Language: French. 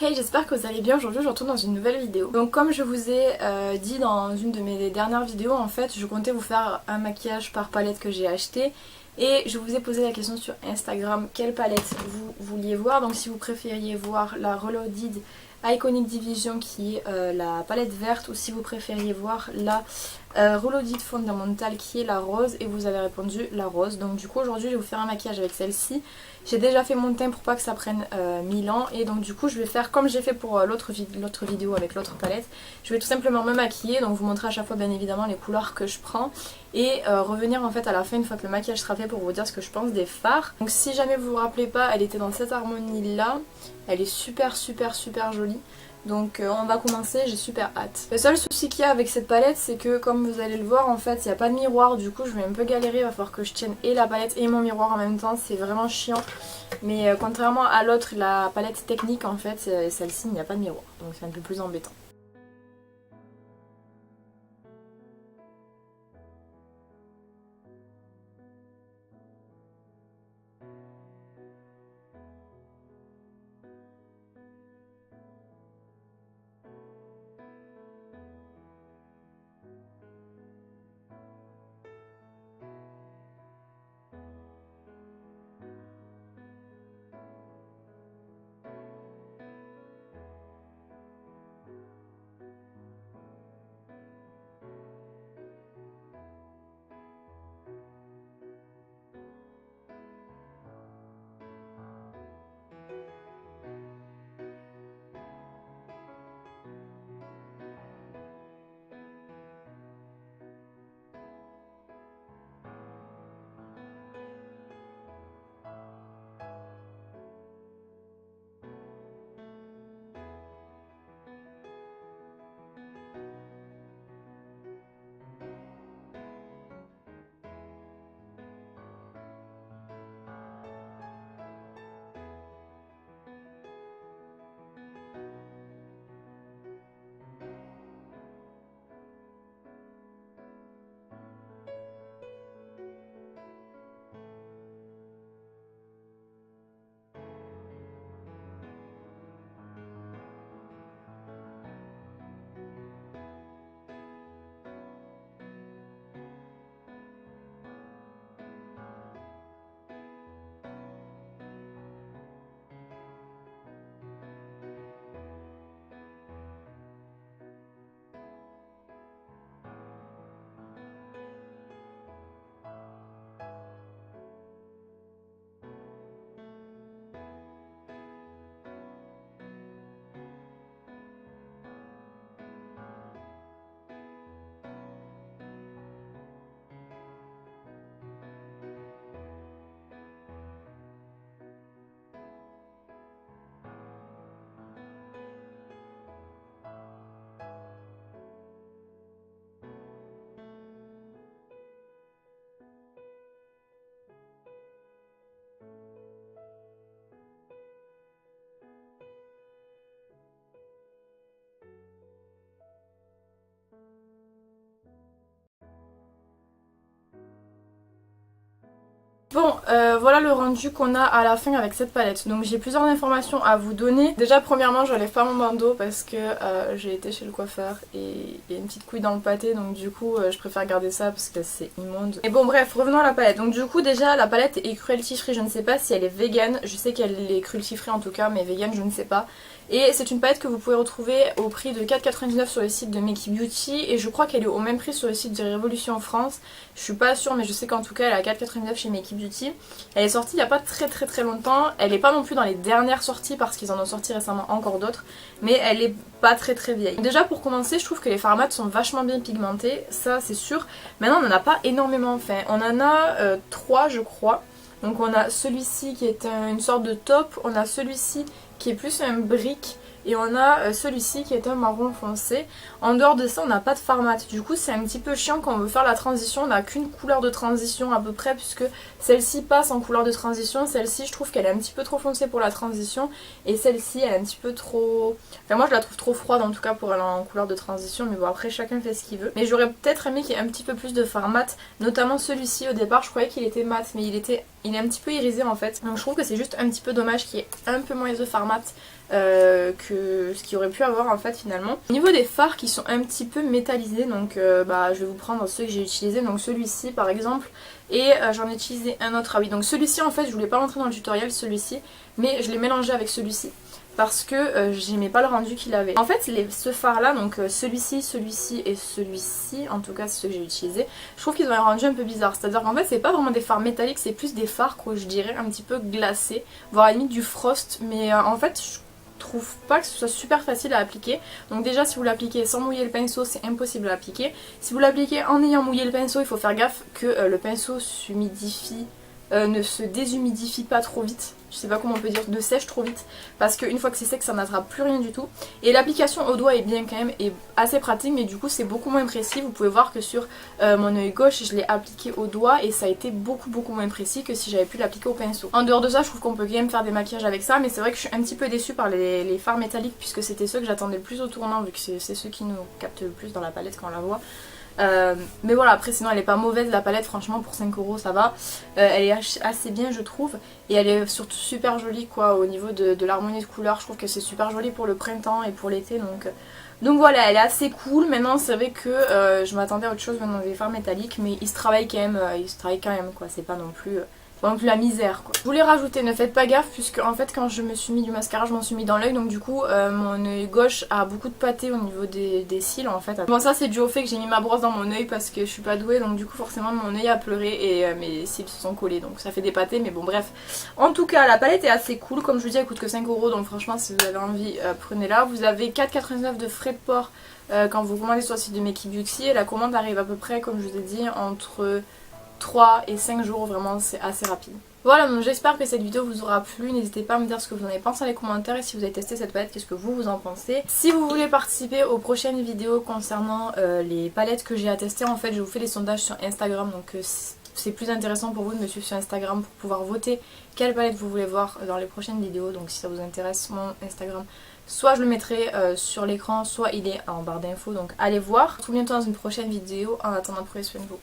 Hey, j'espère que vous allez bien. Aujourd'hui je retourne dans une nouvelle vidéo. Donc comme je vous ai dit dans une de mes dernières vidéos, en fait je comptais vous faire un maquillage par palette que j'ai acheté. Et je vous ai posé la question sur Instagram quelle palette vous vouliez voir. Donc si vous préfériez voir la Reloaded Iconic Division qui est la palette verte, ou si vous préfériez voir la Reloaded Fundamental qui est la rose, et vous avez répondu la rose. Donc du coup aujourd'hui je vais vous faire un maquillage avec celle-ci. J'ai déjà fait mon teint pour pas que ça prenne 1000 ans, et donc du coup je vais faire comme j'ai fait pour l'autre vidéo avec l'autre palette. Je vais tout simplement me maquiller, donc vous montrer à chaque fois bien évidemment les couleurs que je prends, et revenir en fait à la fin une fois que le maquillage sera fait pour vous dire ce que je pense des fards. Donc si jamais vous vous rappelez pas, elle était dans cette harmonie là, elle est super jolie. Donc on va commencer, j'ai super hâte. Le seul souci qu'il y a avec cette palette, c'est que comme vous allez le voir, en fait il n'y a pas de miroir, du coup je vais un peu galérer, il va falloir que je tienne et la palette et mon miroir en même temps, c'est vraiment chiant. Mais contrairement à l'autre, la palette technique en fait, celle-ci il n'y a pas de miroir, donc c'est un peu plus embêtant. Bon, voilà le rendu qu'on a à la fin avec cette palette. Donc j'ai plusieurs informations à vous donner. Déjà premièrement, je lève pas mon bandeau parce que j'ai été chez le coiffeur et il y a une petite couille dans le pâté, donc du coup je préfère garder ça parce que c'est immonde. Et bon bref, revenons à la palette. Donc du coup déjà la palette est cruelty free, je ne sais pas si elle est vegan. Je sais qu'elle est cruelty free en tout cas, mais vegan je ne sais pas. Et c'est une palette que vous pouvez retrouver au prix de 4,99 sur le site de Makey Beauty, et je crois qu'elle est au même prix sur le site de Révolution France. Je suis pas sûre, mais je sais qu'en tout cas elle est à 4,99 chez Makey Beauty. Elle est sortie il n'y a pas très longtemps, elle n'est pas non plus dans les dernières sorties parce qu'ils en ont sorti récemment encore d'autres, mais elle est pas très vieille. Déjà pour commencer, je trouve que les fards mat sont vachement bien pigmentés, ça c'est sûr. Maintenant on en a pas énormément, enfin on en a 3 je crois. Donc on a celui-ci qui est une sorte de taupe, on a celui-ci qui est plus un brick, et on a celui-ci qui est un marron foncé. En dehors de ça on n'a pas de fard mat, du coup c'est un petit peu chiant quand on veut faire la transition. On n'a qu'une couleur de transition à peu près, puisque celle-ci passe en couleur de transition, celle-ci je trouve qu'elle est un petit peu trop foncée pour la transition, et celle-ci elle est un petit peu trop... Enfin moi je la trouve trop froide en tout cas pour aller en couleur de transition, mais bon après chacun fait ce qu'il veut. Mais j'aurais peut-être aimé qu'il y ait un petit peu plus de fard mat, notamment celui-ci. Au départ je croyais qu'il était mat, mais il est un petit peu irisé en fait, donc je trouve que c'est juste un petit peu dommage qu'il y ait un peu moins de fard mat que ce qu'il aurait pu avoir en fait finalement. Au niveau des fards qui sont un petit peu métallisés, donc je vais vous prendre ceux que j'ai utilisés, donc celui-ci par exemple, et j'en ai utilisé un autre. Ah oui, donc celui-ci en fait je voulais pas rentrer dans le tutoriel celui-ci, mais je l'ai mélangé avec celui-ci parce que j'aimais pas le rendu qu'il avait. En fait ce phare là, donc celui-ci, celui-ci et celui-ci, en tout cas c'est ceux que j'ai utilisés, je trouve qu'ils ont un rendu un peu bizarre, c'est à dire qu'en fait c'est pas vraiment des fards métalliques, c'est plus des fards que je dirais un petit peu glacés, voire à la limite du frost, mais en fait je trouve pas que ce soit super facile à appliquer. Donc déjà si vous l'appliquez sans mouiller le pinceau c'est impossible à appliquer. Si vous l'appliquez en ayant mouillé le pinceau, il faut faire gaffe que le pinceau s'humidifie, ne se déshumidifie pas trop vite, je sais pas comment on peut dire, ne sèche trop vite, parce qu'une fois que c'est sec ça n'attrape plus rien du tout. Et l'application au doigt est bien quand même, et assez pratique, mais du coup c'est beaucoup moins précis. Vous pouvez voir que sur mon œil gauche je l'ai appliqué au doigt et ça a été beaucoup moins précis que si j'avais pu l'appliquer au pinceau. En dehors de ça je trouve qu'on peut quand même faire des maquillages avec ça, mais c'est vrai que je suis un petit peu déçue par les fards métalliques puisque c'était ceux que j'attendais le plus au tournant, vu que c'est ceux qui nous captent le plus dans la palette quand on la voit. Mais voilà, après sinon elle est pas mauvaise la palette, franchement pour 5 € ça va, elle est assez bien je trouve, et elle est surtout super jolie quoi au niveau de l'harmonie de couleurs. Je trouve que c'est super joli pour le printemps et pour l'été, donc voilà, elle est assez cool. Maintenant c'est vrai que je m'attendais à autre chose venant des fards métalliques, mais ils se travaillent quand même, quoi, c'est pas non plus la misère quoi. Je voulais rajouter, ne faites pas gaffe, puisque en fait quand je me suis mis du mascara je m'en suis mis dans l'œil, donc du coup mon œil gauche a beaucoup de pâté au niveau des cils en fait. Bon ça c'est dû au fait que j'ai mis ma brosse dans mon œil parce que je suis pas douée, donc du coup forcément mon œil a pleuré et mes cils se sont collés, donc ça fait des pâtés, mais bon bref. En tout cas la palette est assez cool, comme je vous dis elle coûte que 5 €, donc franchement si vous avez envie prenez-la. Vous avez 4,99 € de frais de port quand vous commandez sur le site de Makey Beauty, et la commande arrive à peu près, comme je vous ai dit, entre 3 et 5 jours, vraiment c'est assez rapide. Voilà, donc j'espère que cette vidéo vous aura plu, n'hésitez pas à me dire ce que vous en avez pensé dans les commentaires, et si vous avez testé cette palette, qu'est-ce que vous en pensez. Si vous voulez participer aux prochaines vidéos concernant les palettes que j'ai à tester, en fait je vous fais les sondages sur Instagram, donc c'est plus intéressant pour vous de me suivre sur Instagram pour pouvoir voter quelle palette vous voulez voir dans les prochaines vidéos. Donc si ça vous intéresse, mon Instagram, soit je le mettrai sur l'écran, soit il est en barre d'infos, donc allez voir. À tout bientôt dans une prochaine vidéo, en attendant prenez soin de vous.